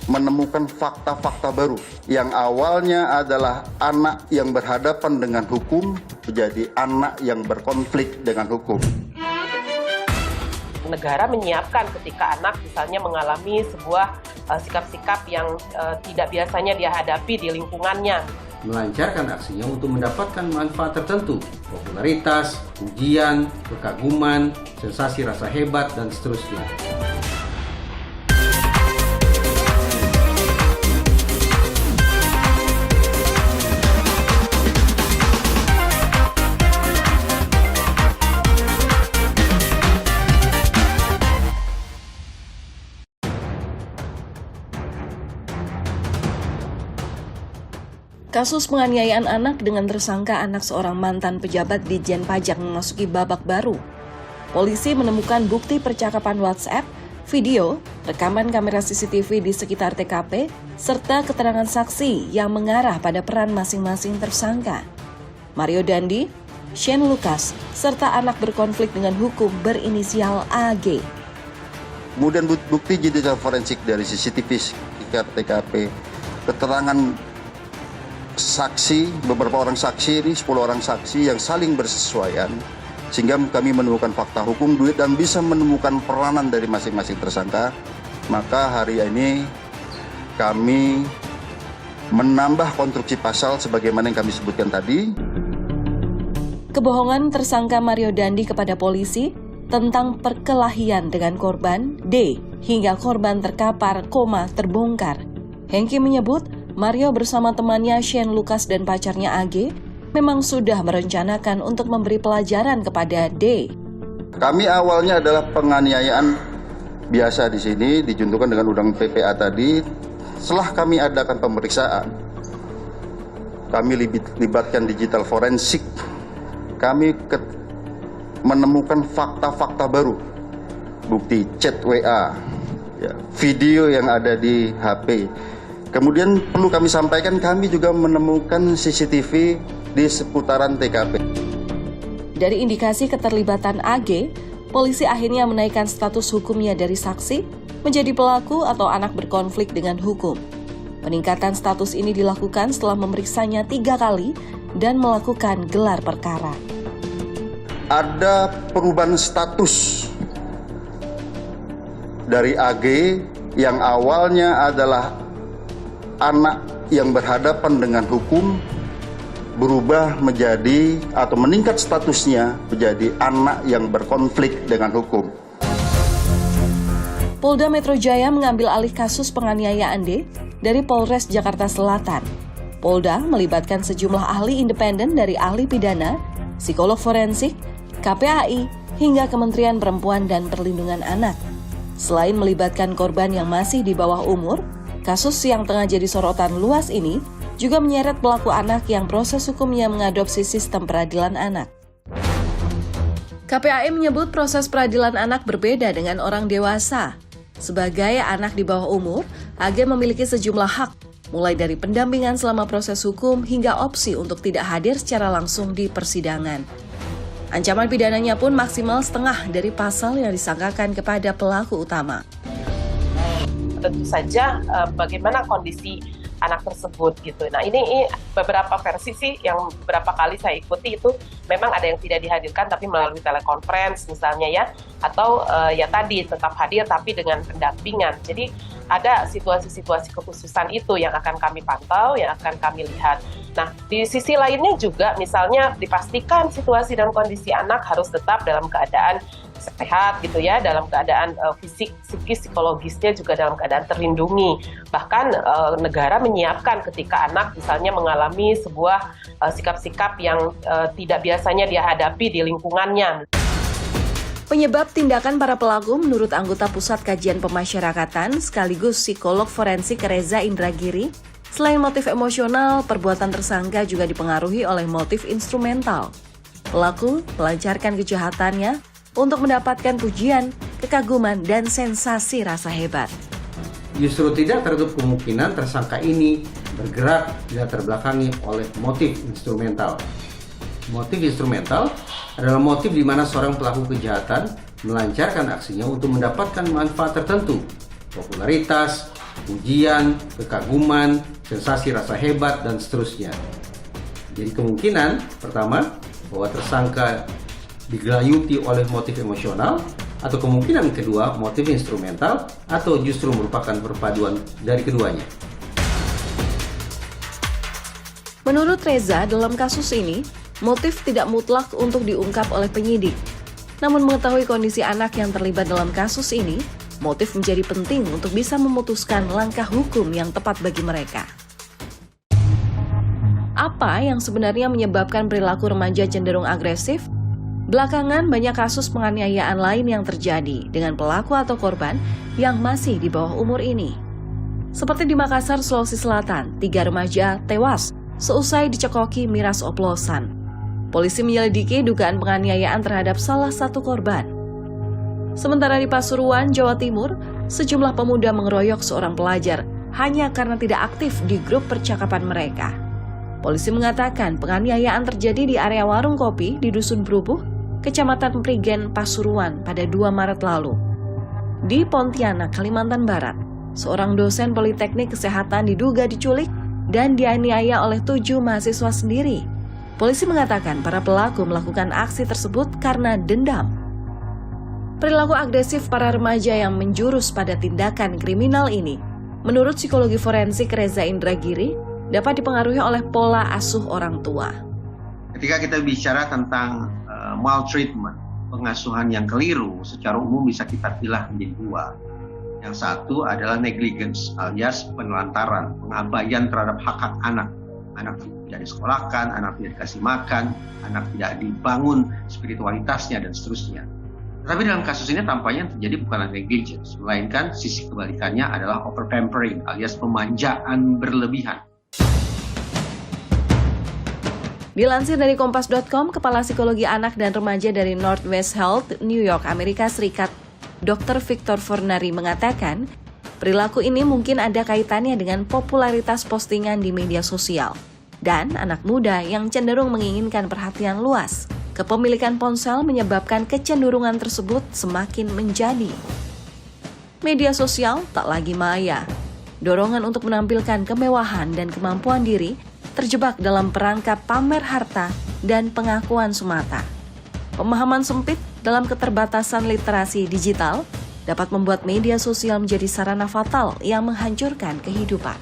menemukan fakta-fakta baru yang awalnya adalah anak yang berhadapan dengan hukum menjadi anak yang berkonflik dengan hukum. Negara menyiapkan ketika anak misalnya mengalami sebuah sikap-sikap yang tidak biasanya dia hadapi di lingkungannya. Melancarkan aksinya untuk mendapatkan manfaat tertentu, popularitas, pujian, kekaguman, sensasi rasa hebat, dan seterusnya. Kasus penganiayaan anak dengan tersangka anak seorang mantan pejabat Ditjen Pajak memasuki babak baru. Polisi menemukan bukti percakapan WhatsApp, video, rekaman kamera CCTV di sekitar TKP, serta keterangan saksi yang mengarah pada peran masing-masing tersangka. Mario Dandi, Shane Lucas, serta anak berkonflik dengan hukum berinisial AG. Kemudian bukti digital forensik dari CCTV sekitar TKP, keterangan saksi, beberapa orang saksi ini, 10 orang saksi yang saling bersesuaian, sehingga kami menemukan fakta hukum dan bisa menemukan peranan dari masing-masing tersangka. Maka hari ini kami menambah konstruksi pasal sebagaimana yang kami sebutkan tadi. Kebohongan tersangka Mario Dandi kepada polisi tentang perkelahian dengan korban D hingga korban terkapar, terbongkar. Hengki menyebut Mario bersama temannya Shane Lucas dan pacarnya AG memang sudah merencanakan untuk memberi pelajaran kepada D. Kami awalnya adalah penganiayaan biasa di sini, dijuntukan dengan undang PPA tadi. Setelah kami adakan pemeriksaan, kami libatkan digital forensik, kami menemukan fakta-fakta baru, bukti chat WA, video yang ada di HP. Kemudian perlu kami sampaikan, kami juga menemukan CCTV di seputaran TKP. Dari indikasi keterlibatan AG, polisi akhirnya menaikkan status hukumnya dari saksi menjadi pelaku atau anak berkonflik dengan hukum. Peningkatan status ini dilakukan setelah memeriksanya 3 kali dan melakukan gelar perkara. Ada perubahan status dari AG yang awalnya adalah anak yang berhadapan dengan hukum berubah menjadi atau meningkat statusnya menjadi anak yang berkonflik dengan hukum. Polda Metro Jaya mengambil alih kasus penganiayaan D dari Polres Jakarta Selatan. Polda melibatkan sejumlah ahli independen dari ahli pidana, psikolog forensik, KPAI, hingga Kementerian Perempuan dan Perlindungan Anak. Selain melibatkan korban yang masih di bawah umur, kasus yang tengah jadi sorotan luas ini juga menyeret pelaku anak yang proses hukumnya mengadopsi sistem peradilan anak. KPAI menyebut proses peradilan anak berbeda dengan orang dewasa. Sebagai anak di bawah umur, AG memiliki sejumlah hak, mulai dari pendampingan selama proses hukum hingga opsi untuk tidak hadir secara langsung di persidangan. Ancaman pidananya pun maksimal setengah dari pasal yang disangkakan kepada pelaku utama. Tentu saja bagaimana kondisi anak tersebut gitu. Nah ini beberapa versi sih yang beberapa kali saya ikuti itu memang ada yang tidak dihadirkan tapi melalui telekonferensi misalnya ya, atau ya tadi tetap hadir tapi dengan pendampingan. Jadi ada situasi-situasi kekhususan itu yang akan kami pantau, yang akan kami lihat. Nah di sisi lainnya juga misalnya dipastikan situasi dan kondisi anak harus tetap dalam keadaan sehat gitu ya, dalam keadaan fisik, psikis, psikologisnya juga dalam keadaan terlindungi. Bahkan negara menyiapkan ketika anak misalnya mengalami sebuah sikap-sikap yang tidak biasanya dia hadapi di lingkungannya. Penyebab tindakan para pelaku menurut anggota Pusat Kajian Pemasyarakatan sekaligus psikolog forensik Reza Indragiri, selain motif emosional, perbuatan tersangka juga dipengaruhi oleh motif instrumental. Pelaku melancarkan kejahatannya untuk mendapatkan pujian, kekaguman, dan sensasi rasa hebat. Justru tidak tertutup kemungkinan tersangka ini bergerak dilatar belakangi oleh motif instrumental. Motif instrumental adalah motif di mana seorang pelaku kejahatan melancarkan aksinya untuk mendapatkan manfaat tertentu, popularitas, pujian, kekaguman, sensasi rasa hebat, dan seterusnya. Jadi kemungkinan pertama bahwa tersangka digelayuti oleh motif emosional, atau kemungkinan kedua motif instrumental, atau justru merupakan perpaduan dari keduanya. Menurut Reza, dalam kasus ini, motif tidak mutlak untuk diungkap oleh penyidik. Namun mengetahui kondisi anak yang terlibat dalam kasus ini, motif menjadi penting untuk bisa memutuskan langkah hukum yang tepat bagi mereka. Apa yang sebenarnya menyebabkan perilaku remaja cenderung agresif? Belakangan banyak kasus penganiayaan lain yang terjadi dengan pelaku atau korban yang masih di bawah umur ini. Seperti di Makassar, Sulawesi Selatan, 3 remaja tewas seusai dicekoki miras oplosan. Polisi menyelidiki dugaan penganiayaan terhadap salah satu korban. Sementara di Pasuruan, Jawa Timur, sejumlah pemuda mengeroyok seorang pelajar hanya karena tidak aktif di grup percakapan mereka. Polisi mengatakan penganiayaan terjadi di area warung kopi di Dusun Brubuh, Kecamatan Prigen, Pasuruan pada 2 Maret lalu. Di Pontianak, Kalimantan Barat, seorang dosen Politeknik Kesehatan diduga diculik dan dianiaya oleh 7 mahasiswa sendiri. Polisi mengatakan para pelaku melakukan aksi tersebut karena dendam. Perilaku agresif para remaja yang menjurus pada tindakan kriminal ini, menurut psikologi forensik Reza Indragiri, dapat dipengaruhi oleh pola asuh orang tua. Ketika kita bicara tentang maltreatment, pengasuhan yang keliru, secara umum bisa kita pilah menjadi 2. Yang satu adalah negligence alias penelantaran, pengabaian terhadap hak-hak anak. Anak tidak disekolahkan, anak tidak dikasih makan, anak tidak dibangun spiritualitasnya, dan seterusnya. Tetapi dalam kasus ini tampaknya terjadi bukanlah negligence, melainkan sisi kebalikannya adalah over-pampering alias pemanjaan berlebihan. Dilansir dari Kompas.com, Kepala Psikologi Anak dan Remaja dari Northwest Health, New York, Amerika Serikat, Dr. Victor Fornari mengatakan, perilaku ini mungkin ada kaitannya dengan popularitas postingan di media sosial dan anak muda yang cenderung menginginkan perhatian luas. Kepemilikan ponsel menyebabkan kecenderungan tersebut semakin menjadi. Media sosial tak lagi maya. Dorongan untuk menampilkan kemewahan dan kemampuan diri terjebak dalam perangkap pamer harta dan pengakuan semata. Pemahaman sempit dalam keterbatasan literasi digital dapat membuat media sosial menjadi sarana fatal yang menghancurkan kehidupan.